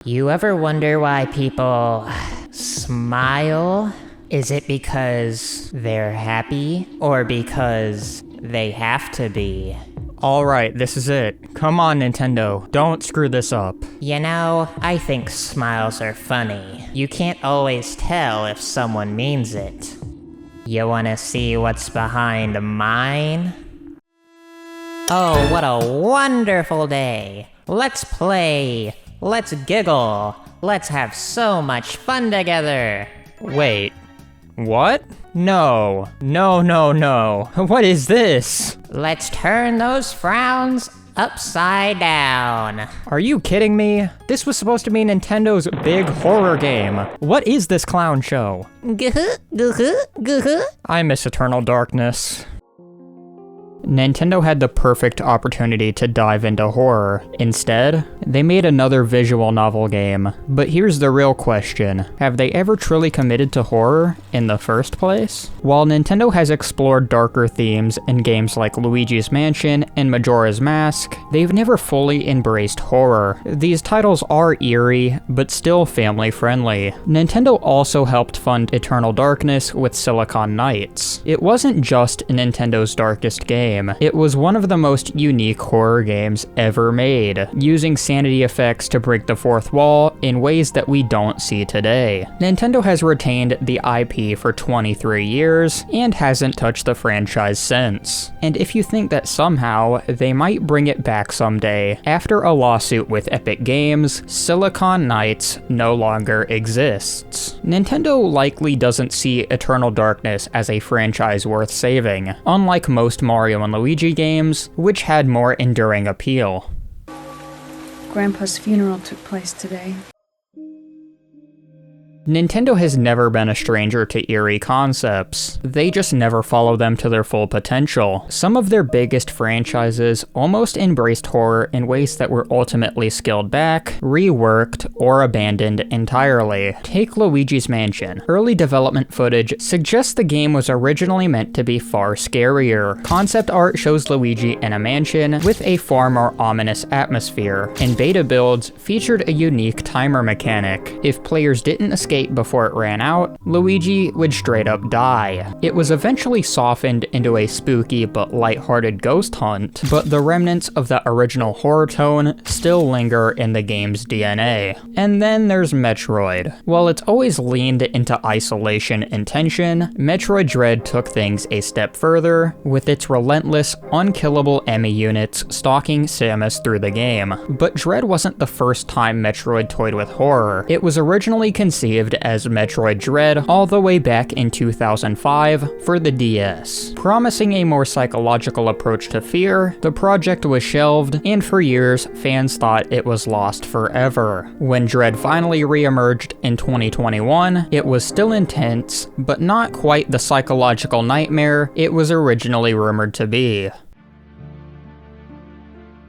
You ever wonder why people smile? Is it because they're happy or because they have to be? Alright, this is it. Come on, Nintendo. Don't screw this up. You know, I think smiles are funny. You can't always tell if someone means it. You wanna see what's behind mine? Oh, what a wonderful day! Let's play! Let's giggle! Let's have so much fun together! Wait. What? No. No. What is this? Let's turn those frowns upside down. Are you kidding me? This was supposed to be Nintendo's big horror game. What is this clown show? I miss Eternal Darkness. Nintendo had the perfect opportunity to dive into horror. Instead, they made another visual novel game. But here's the real question. Have they ever truly committed to horror in the first place? While Nintendo has explored darker themes in games like Luigi's Mansion and Majora's Mask, they've never fully embraced horror. These titles are eerie, but still family-friendly. Nintendo also helped fund Eternal Darkness with Silicon Knights. It wasn't just Nintendo's darkest game. It was one of the most unique horror games ever made, using sanity effects to break the fourth wall in ways that we don't see today. Nintendo has retained the IP for 23 years and hasn't touched the franchise since. And if you think that somehow they might bring it back someday, after a lawsuit with Epic Games, Silicon Knights no longer exists. Nintendo likely doesn't see Eternal Darkness as a franchise worth saving, unlike most Mario and Luigi games, which had more enduring appeal. Grandpa's funeral took place today. Nintendo has never been a stranger to eerie concepts. They just never follow them to their full potential. Some of their biggest franchises almost embraced horror in ways that were ultimately scaled back, reworked, or abandoned entirely. Take Luigi's Mansion. Early development footage suggests the game was originally meant to be far scarier. Concept art shows Luigi in a mansion with a far more ominous atmosphere, and beta builds featured a unique timer mechanic. If players didn't escape before it ran out, Luigi would straight up die. It was eventually softened into a spooky but lighthearted ghost hunt, but the remnants of the original horror tone still linger in the game's DNA. And then there's Metroid. While it's always leaned into isolation and tension, Metroid Dread took things a step further, with its relentless, unkillable enemy units stalking Samus through the game. But Dread wasn't the first time Metroid toyed with horror. It was originally conceived as Metroid Dread all the way back in 2005 for the DS. Promising a more psychological approach to fear, the project was shelved, and for years, fans thought it was lost forever. When Dread finally re-emerged in 2021, it was still intense, but not quite the psychological nightmare it was originally rumored to be.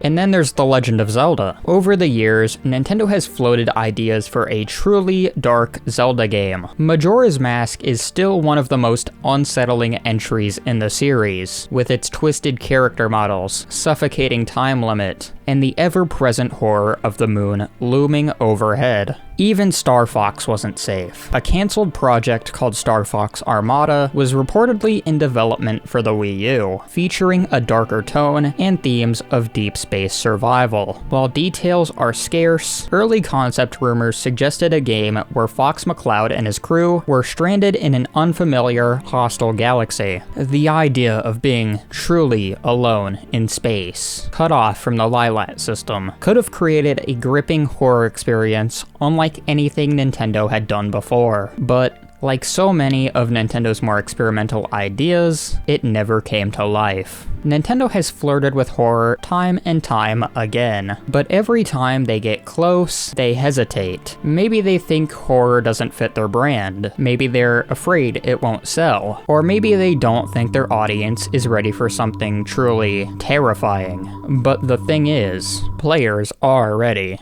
And then there's The Legend of Zelda. Over the years, Nintendo has floated ideas for a truly dark Zelda game. Majora's Mask is still one of the most unsettling entries in the series, with its twisted character models, suffocating time limit, and the ever-present horror of the moon looming overhead. Even Star Fox wasn't safe. A cancelled project called Star Fox Armada was reportedly in development for the Wii U, featuring a darker tone and themes of deep space survival. While details are scarce, early concept rumors suggested a game where Fox McCloud and his crew were stranded in an unfamiliar, hostile galaxy. The idea of being truly alone in space, cut off from the Lilat system, could have created a gripping horror experience unlike anything Nintendo had done before. But like so many of Nintendo's more experimental ideas, it never came to life. Nintendo has flirted with horror time and time again, but every time they get close, they hesitate. Maybe they think horror doesn't fit their brand, maybe they're afraid it won't sell, or maybe they don't think their audience is ready for something truly terrifying. But the thing is, players are ready.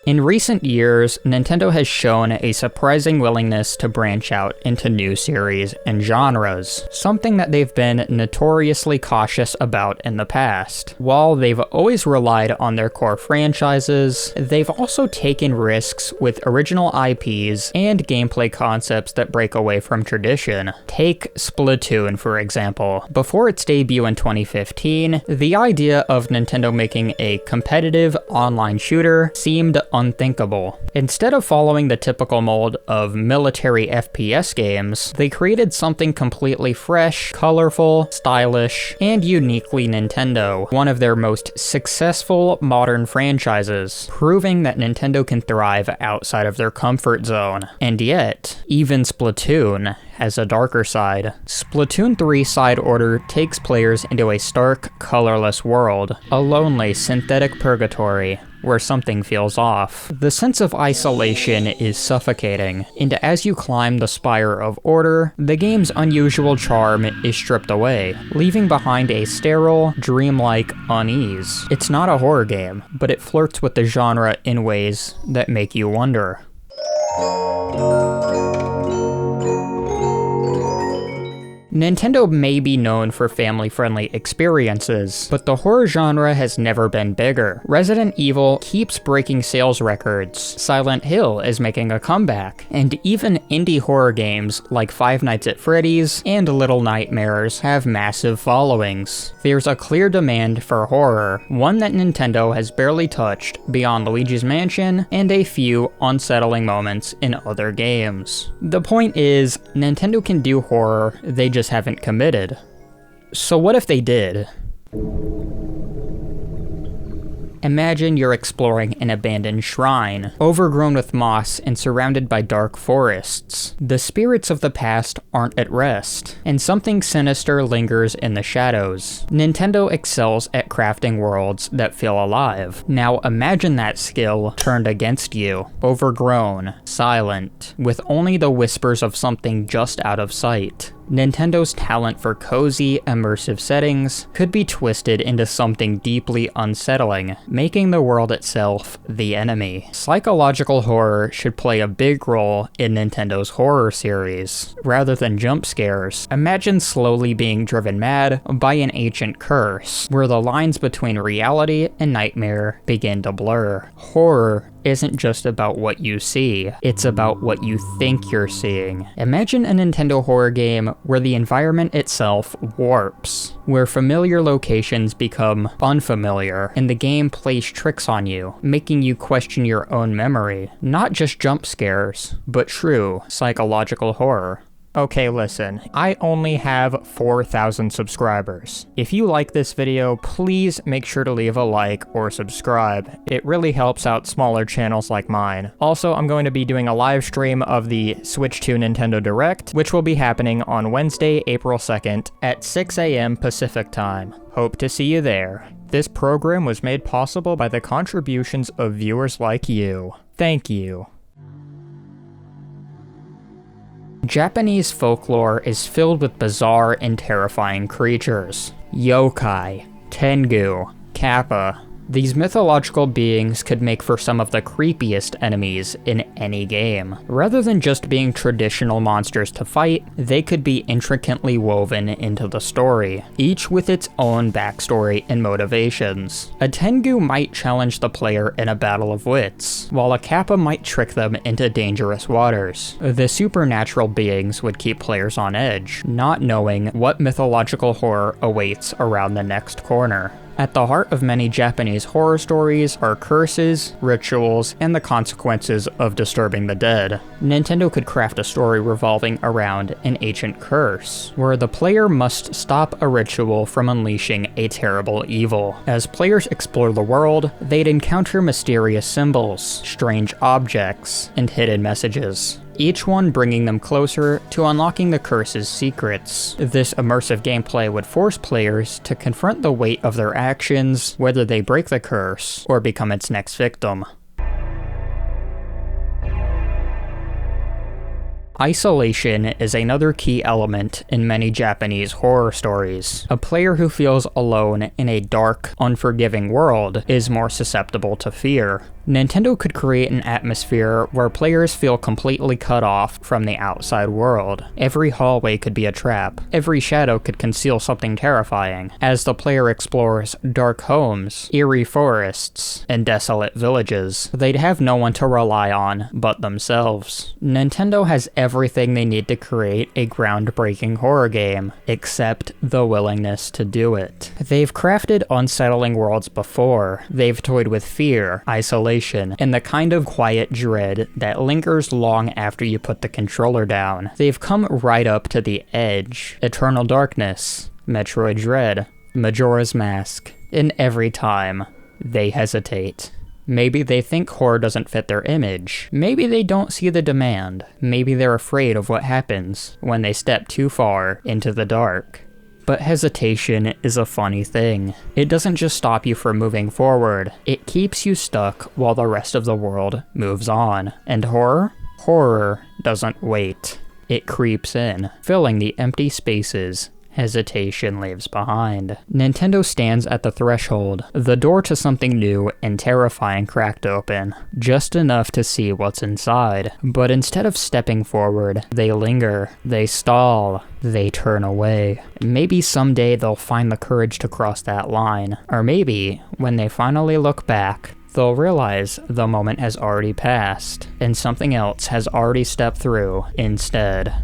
In recent years, Nintendo has shown a surprising willingness to branch out into new series and genres, something that they've been notoriously cautious about in the past. While they've always relied on their core franchises, they've also taken risks with original IPs and gameplay concepts that break away from tradition. Take Splatoon, for example. Before its debut in 2015, the idea of Nintendo making a competitive online shooter seemed unthinkable. Instead of following the typical mold of military FPS games, they created something completely fresh, colorful, stylish, and uniquely Nintendo, one of their most successful modern franchises, proving that Nintendo can thrive outside of their comfort zone. And yet, even Splatoon has a darker side. Splatoon 3 Side Order takes players into a stark, colorless world, a lonely, synthetic purgatory, where something feels off. The sense of isolation is suffocating, and as you climb the spire of order, the game's unusual charm is stripped away, leaving behind a sterile, dreamlike unease. It's not a horror game, but it flirts with the genre in ways that make you wonder. Nintendo may be known for family-friendly experiences, but the horror genre has never been bigger. Resident Evil keeps breaking sales records, Silent Hill is making a comeback, and even indie horror games like Five Nights at Freddy's and Little Nightmares have massive followings. There's a clear demand for horror, one that Nintendo has barely touched beyond Luigi's Mansion and a few unsettling moments in other games. The point is, Nintendo can do horror, they just haven't committed. So what if they did? Imagine you're exploring an abandoned shrine, overgrown with moss and surrounded by dark forests. The spirits of the past aren't at rest, and something sinister lingers in the shadows. Nintendo excels at crafting worlds that feel alive. Now imagine that skill turned against you, overgrown, silent, with only the whispers of something just out of sight. Nintendo's talent for cozy, immersive settings could be twisted into something deeply unsettling, making the world itself the enemy. Psychological horror should play a big role in Nintendo's horror series. Rather than jump scares, imagine slowly being driven mad by an ancient curse, where the lines between reality and nightmare begin to blur. Horror isn't just about what you see, it's about what you think you're seeing. Imagine a Nintendo horror game where the environment itself warps, where familiar locations become unfamiliar, and the game plays tricks on you, making you question your own memory. Not just jump scares, but true psychological horror. Okay, listen, I only have 4,000 subscribers. If you like this video, please make sure to leave a like or subscribe. It really helps out smaller channels like mine. Also, I'm going to be doing a live stream of the Switch 2 Nintendo Direct, which will be happening on Wednesday, April 2nd at 6 a.m. Pacific Time. Hope to see you there. This program was made possible by the contributions of viewers like you. Thank you. Japanese folklore is filled with bizarre and terrifying creatures. Yokai, Tengu, Kappa. These mythological beings could make for some of the creepiest enemies in any game. Rather than just being traditional monsters to fight, they could be intricately woven into the story, each with its own backstory and motivations. A Tengu might challenge the player in a battle of wits, while a Kappa might trick them into dangerous waters. The supernatural beings would keep players on edge, not knowing what mythological horror awaits around the next corner. At the heart of many Japanese horror stories are curses, rituals, and the consequences of disturbing the dead. Nintendo could craft a story revolving around an ancient curse, where the player must stop a ritual from unleashing a terrible evil. As players explore the world, they'd encounter mysterious symbols, strange objects, and hidden messages, each one bringing them closer to unlocking the curse's secrets. This immersive gameplay would force players to confront the weight of their actions, whether they break the curse or become its next victim. Isolation is another key element in many Japanese horror stories. A player who feels alone in a dark, unforgiving world is more susceptible to fear. Nintendo could create an atmosphere where players feel completely cut off from the outside world. Every hallway could be a trap. Every shadow could conceal something terrifying. As the player explores dark homes, eerie forests, and desolate villages, they'd have no one to rely on but themselves. Nintendo has everything they need to create a groundbreaking horror game, except the willingness to do it. They've crafted unsettling worlds before. They've toyed with fear, isolation, and the kind of quiet dread that lingers long after you put the controller down. They've come right up to the edge. Eternal Darkness, Metroid Dread, Majora's Mask, and every time, they hesitate. Maybe they think horror doesn't fit their image. Maybe they don't see the demand. Maybe they're afraid of what happens when they step too far into the dark. But hesitation is a funny thing. It doesn't just stop you from moving forward, it keeps you stuck while the rest of the world moves on. And horror? Horror doesn't wait. It creeps in, filling the empty spaces hesitation leaves behind. Nintendo stands at the threshold, the door to something new and terrifying cracked open, just enough to see what's inside. But instead of stepping forward, they linger, they stall, they turn away. Maybe someday they'll find the courage to cross that line, or maybe, when they finally look back, they'll realize the moment has already passed, and something else has already stepped through instead.